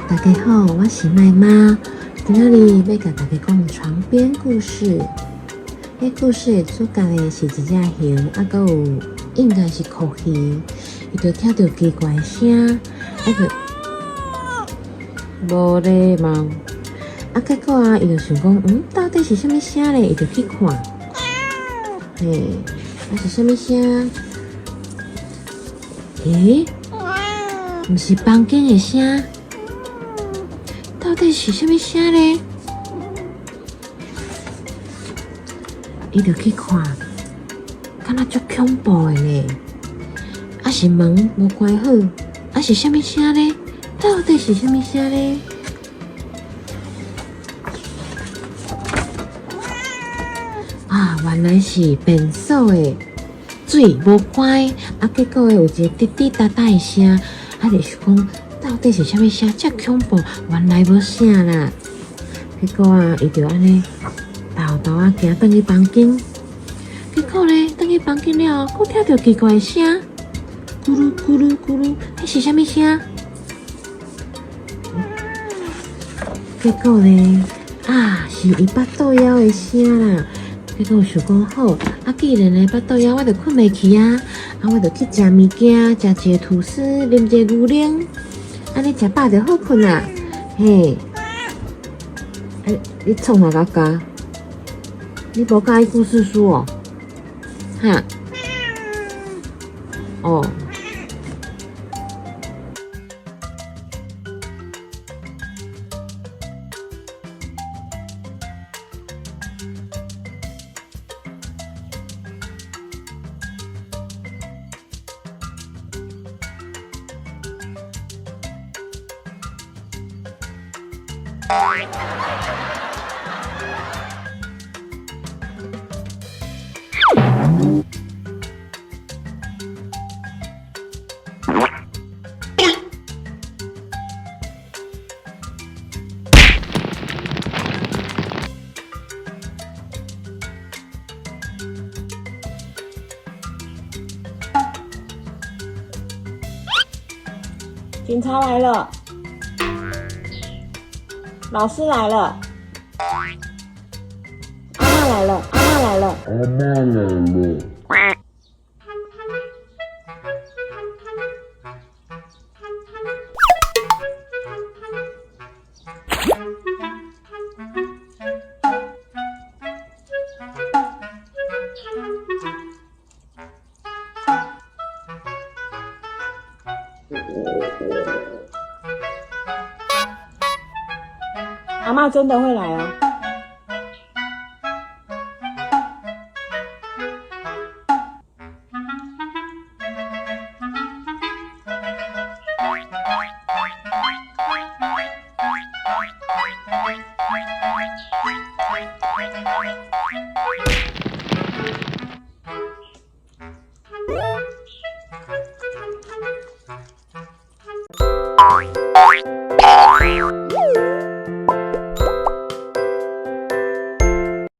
大家好，我是麦妈。今仔日要甲大家讲床边故事。迄故事的主角呢是一只熊，还有应该是酷鱼，伊就听到奇怪的声，无礼貌。结果伊就想讲，到底是啥物声咧？伊就去看，是啥物声？毋是房间的声。到底是什么声呢？伊就去看，敢若足恐怖的呢。是门无关好，是什么声呢？到底是什么声呢？原来是便所的水无关，结果有一个滴滴答答的声，就想讲。到底是啥物声？遮恐怖，原来无啥啦。结果伊就安尼豆豆行转去房间。结果呢，转去房间了，佫听到奇怪的声，咕噜咕噜咕噜，迄是啥物声？结果呢，是伊巴肚枵的声啦。结果想讲好，既然呢巴肚枵，我就困袂去我就去食物件，食一个吐司，啉一个牛奶。安尼食饱就好困啦，你创啥甲？你无介意故事书哦？警察来了，老师来了，阿嬷来了，阿嬷来了，阿嬷来了。阿嬷真的会来哦。